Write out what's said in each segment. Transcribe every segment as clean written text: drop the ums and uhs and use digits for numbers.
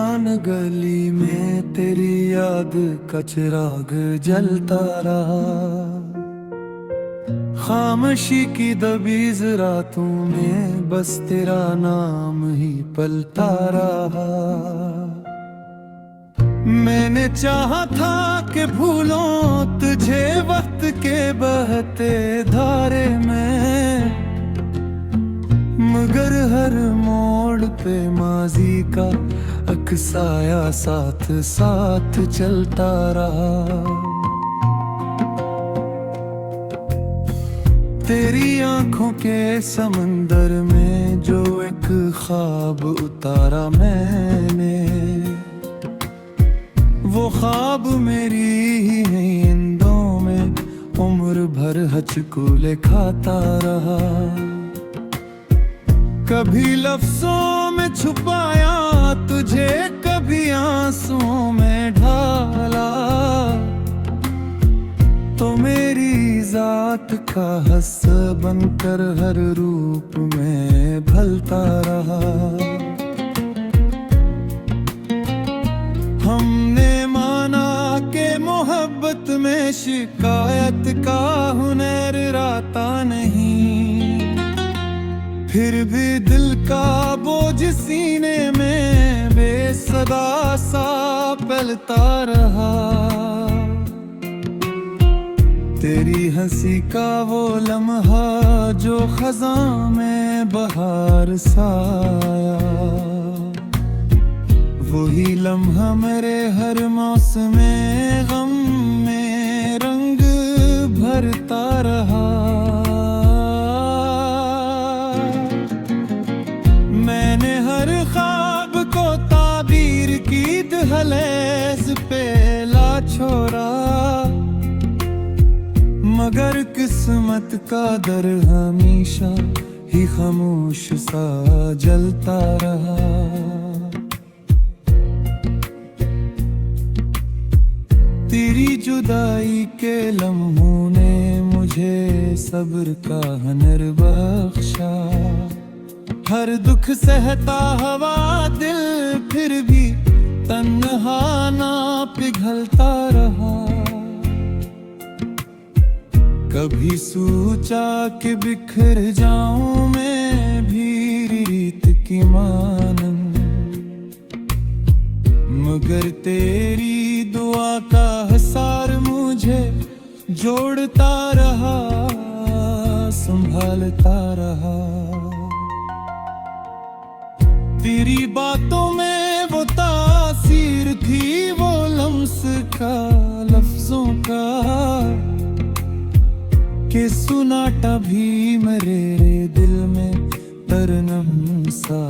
सुनसान गली में तेरी याद का चिराग जलता रहा। खामोशी की दबीज रातों में बस तेरा नाम ही पलता रहा। मैंने चाहा था कि भूलों तुझे वक्त के बहते धारे में, मगर हर मोड़ पे माजी का अक्साया साथ साथ चलता रहा। तेरी आंखों के समंदर में जो एक ख्वाब उतारा मैंने, वो ख्वाब मेरी ही नींदों में उम्र भर हचकूले खाता रहा। कभी लफ्जों में छुपाया तुझे, कभी आंसुओं में ढाला, तो मेरी जात का हस्सा बनकर हर रूप में ढलता रहा। हमने माना कि मोहब्बत में शिकायत का हुनर राता नहीं, फिर भी दिल का बोझ सीने में बेसदा सा पलता रहा। तेरी हंसी का वो लम्हा जो खज़ां में बहार सा आया, वही लम्हा मेरे हर मौसम में गम में रंग भरता रहा। मैंने हर ख्वाब को ताबीर की दहलीज पे ला छोड़ा, मगर किस्मत का दर हमेशा ही खामोश सा जलता रहा। तेरी जुदाई के लम्हों ने मुझे सब्र का हुनर बख्शा। हर दुख सहता हवा दिल फिर भी तन्हा ना पिघलता रहा। कभी सोचा कि बिखर जाऊं मैं भी रीत की मानन, मगर तेरी दुआ का हसार मुझे जोड़ता रहा, संभालता रहा। तेरी बातों में वो तासीर थी, वो लम्स का लफ्जों का, कि सुनाटा भी मेरे दिल में तरनम सा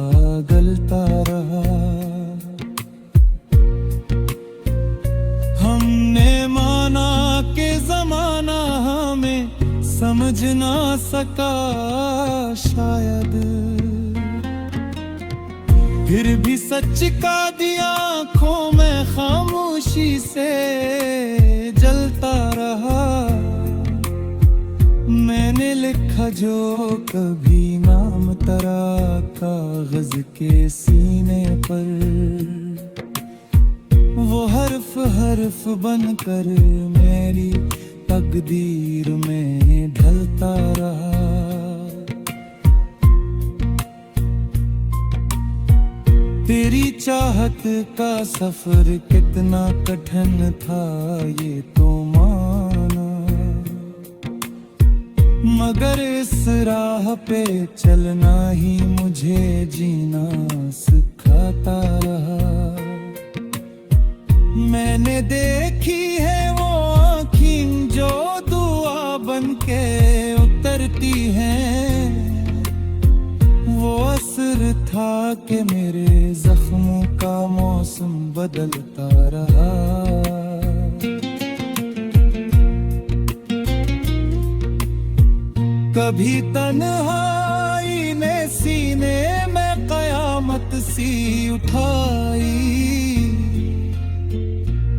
गलता रहा। हमने माना कि जमाना हमें समझ ना सका शायद, फिर भी सच का दिया आँखों में खामोशी से जलता रहा। मैंने लिखा जो कभी नाम तेरा कागज के सीने पर, वो हर्फ हर्फ बनकर मेरी तकदीर में ढलता रहा। तेरी चाहत का सफर कितना कठिन था ये तो माना, मगर इस राह पे चलना ही मुझे जीना सिखाता रहा। मैंने देखी है वो आँखें जो दुआ बनके उतरती हैं, वो असर था कि मेरे जख्मों का मौसम बदलता रहा। कभी तन्हाई ने सीने में कयामत सी उठाई,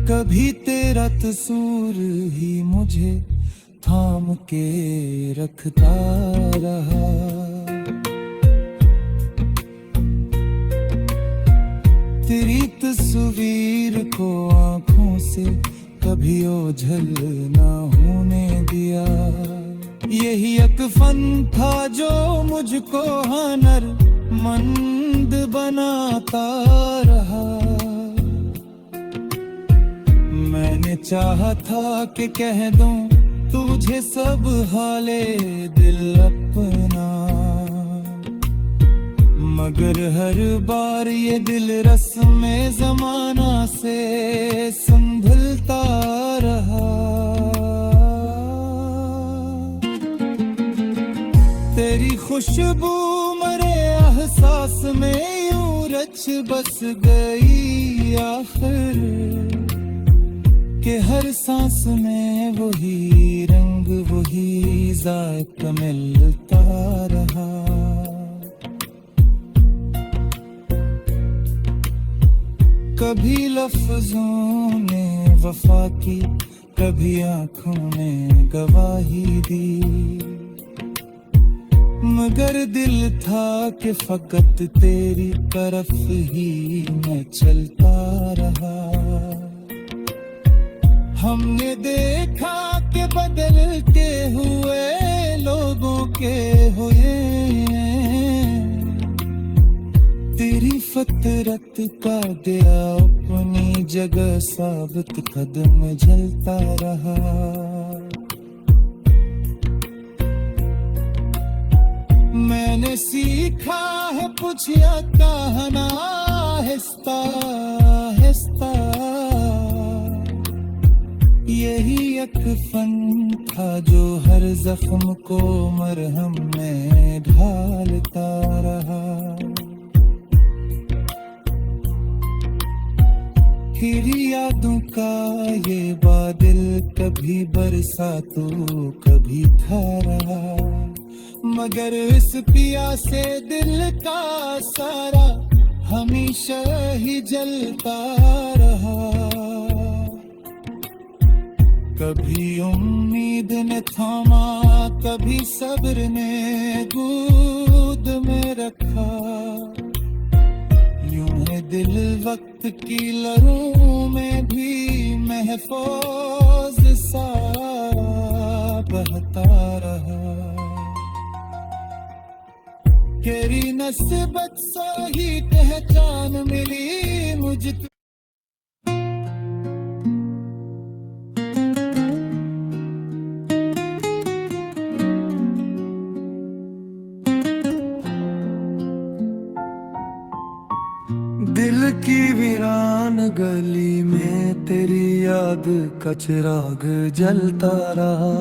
कभी तेरा तसूर ही मुझे थाम के रखता रहा। तेरी तस्वीर को आंखों से कभी ओझल ना होने दिया। यही एक फन था जो मुझको हुनरमंद बनाता रहा। मैंने चाहा था कि कह दूं तुझे सब हाले दिल अपना, मगर हर बार ये दिल रस्मे ज़माना से संभलता रहा। तेरी खुशबू मरे एहसास में यूं रच बस गई आखिर, कि हर सांस में वही रंग वही जायका मिलता रहा। कभी लफ्जों ने वफा की, कभी आंखों ने गवाही दी, मगर दिल था कि फकत तेरी तरफ ही मैं चलता रहा। हमने देखा कि बदलते हुए लोगों के हुए, तेरी फतरत का दिया अपनी जगह साबित कदम झलता रहा। मैंने सीखा है पूछिया कहना आहिस्ता आहिस्ता, यही एक फन था जो हर जख्म को मरहम में ढालता रहा। फिर यादों का ये बादल कभी बरसा तो कभी था रहा, मगर इस पिया से दिल का सारा हमेशा ही जलता रहा। कभी उम्मीद ने थामा, कभी सब्र ने गोद में रखा, यूं है दिल वक्त की लहरों में भी महफूज सा बहता रहा। तेरी नस्बत से ही पहचान मिली मुझको। दिल की वीरान गली में तेरी याद का चिराग जलता रहा।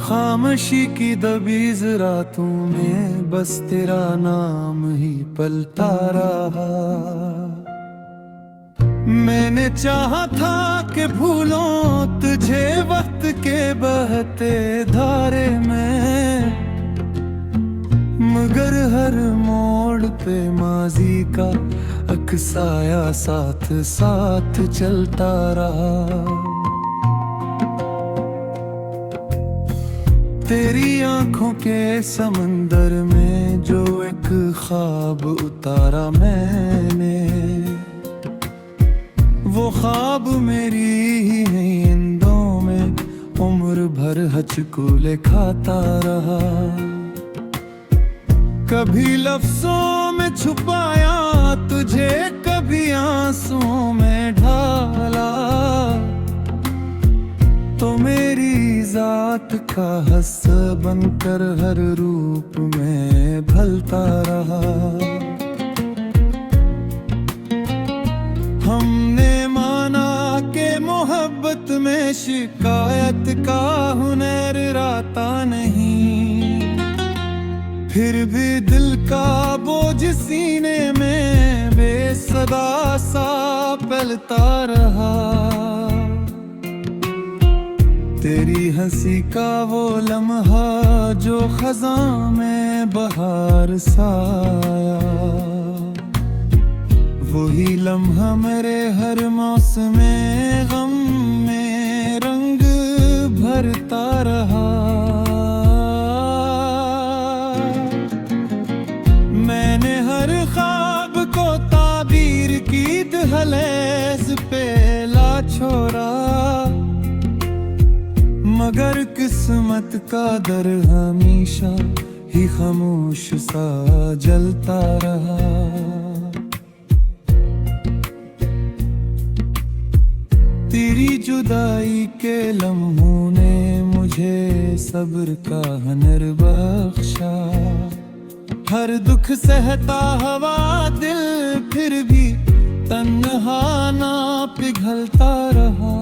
खामोशी की दबीज रातों में बस तेरा नाम ही पलता रहा। मैंने चाहा था कि भूलों तुझे वक्त के बहते धारे में, मगर हर मोड़ पे माजी का अक्साया साथ साथ चलता रहा। तेरी आंखों के समंदर में जो एक ख्वाब उतारा मैंने, वो ख्वाब मेरी ही नींदों में उम्र भर हचकूले खाता रहा। कभी लफ्जों में छुपाया तुझे, कभी आंसुओं में ढाला, तो मेरी जात का हस्सा बनकर हर रूप में ढलता रहा। हमने माना कि मोहब्बत में शिकायत का हुनर राता नहीं, फिर भी दिल का बोझ सीने में बेसदा सा पलता रहा। तेरी हंसी का वो लम्हा जो खज़ां में बहार सा आया, वही लम्हा मेरे हर मौसम में गम में रंग भरता रहा। मैंने हर ख्वाब को ताबीर की दहलीज पे ला छोड़ा, मगर किस्मत का दर हमेशा ही खामोश सा जलता रहा। तेरी जुदाई के लम्हों ने मुझे सब्र का हुनर बख्शा। हर दुख सहता हवा दिल फिर भी तन्हा ना पिघलता रहा।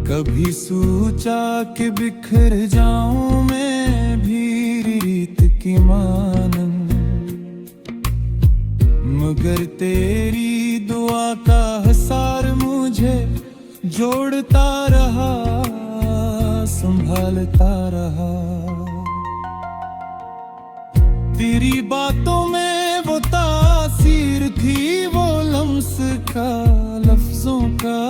कभी सोचा कि बिखर जाऊं मैं भी रीत की मानन, मगर तेरी दुआ का हसार मुझे जोड़ता रहा, संभालता रहा। तेरी बातों में वो तासीर थी, वो लम्स का लफ्जों का,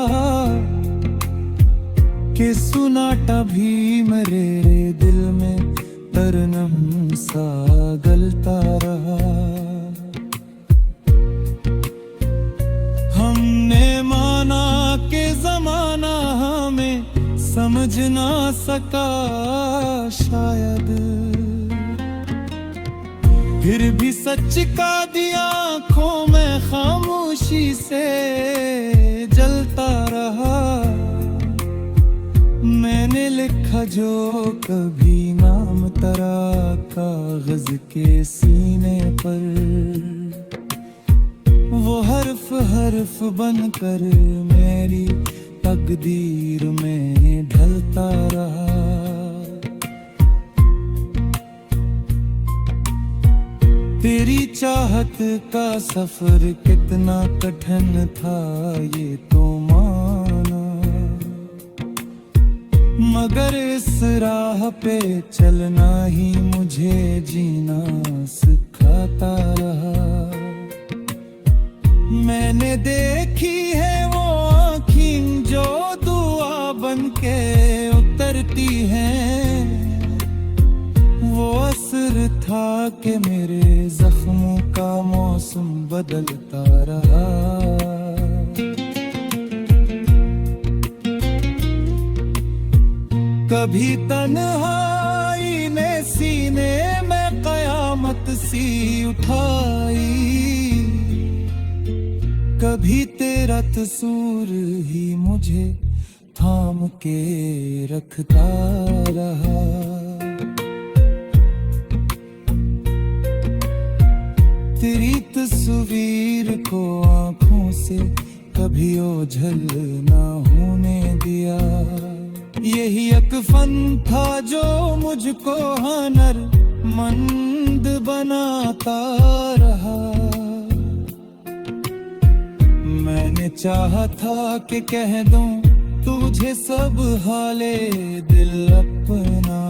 कि सुनाटा भी मेरे दिल में तरनम सा गलता रहा। हमने माना कि जमाना हमें समझ ना सका शायद, फिर भी सच का दिया आँखों में खामोशी से जलता रहा। मैंने लिखा जो कभी नाम तेरा कागज के सीने पर, वो हर्फ हर्फ बनकर मेरी तकदीर में ढलता रहा। तेरी चाहत का सफर कितना कठिन था ये तो माना, मगर इस राह पे चलना ही मुझे जीना सिखाता रहा। मैंने देखी है वो आँखें जो दुआ बनके उतरती हैं, वो असर था कि मेरे जख्मों का मौसम बदलता रहा। कभी तन्हाई ने सीने में कयामत सी उठाई, कभी तेरा तसूर ही मुझे थाम के रखता रहा। तेरी तस्वीर को आँखों से कभी ओझल ना होने दिया, यही एक फन था जो मुझको हुनरमंद बनाता रहा। मैंने चाहा था कि कह दूं तुझे सब हाले दिल अपना,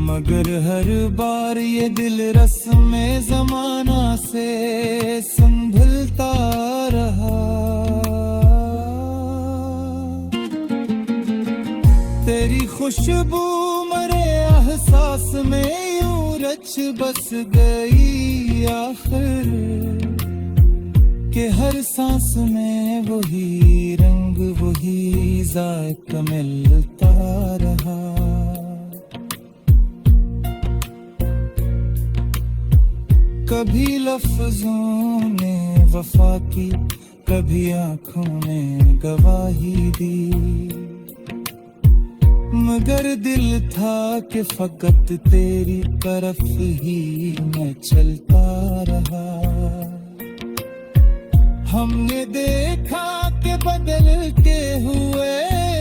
मगर हर बार ये दिल रस्म ज़माना से संभलता रहा। तेरी खुशबू मरे एहसास में यूं रच बस गई आखिर, कि हर सांस में वही रंग वही जायका मिलता रहा। कभी लफ्जों ने वफा की, कभी आँखों ने गवाही दी, मगर दिल था कि फकत तेरी तरफ ही मैं चलता रहा। हमने देखा कि बदलते हुए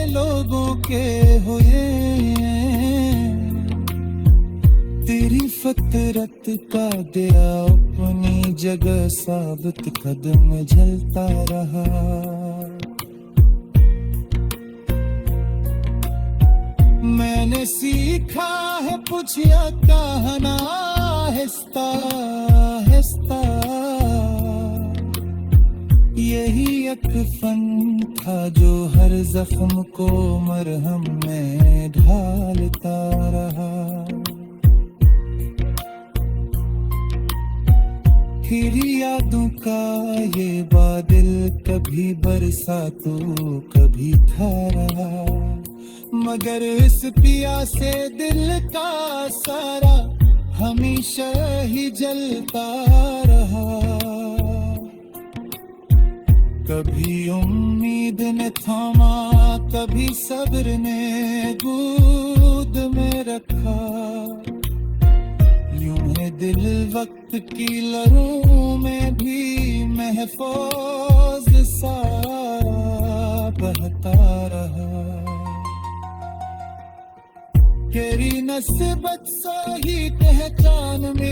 लोगों के हुए, तेरी फितरत का दिया अपनी जगह साबित कदम झलता रहा। मैंने सीखा है पूछिया कहना आहिस्ता आहिस्ता, यही एक फन था जो हर जख्म को मरहम में ढालता रहा। आखिरी यादों का ये बादल, कभी बरसा तो कभी था रहा, मगर इस पिया से दिल का सारा हमेशा ही जलता रहा। कभी उम्मीद ने थामा, कभी सब्र ने गोद में रखा, यूं है दिल वक्त की लहरों में भी महफूज सारा बहता रहा। तेरी नस्बत से ही पहचान मिली।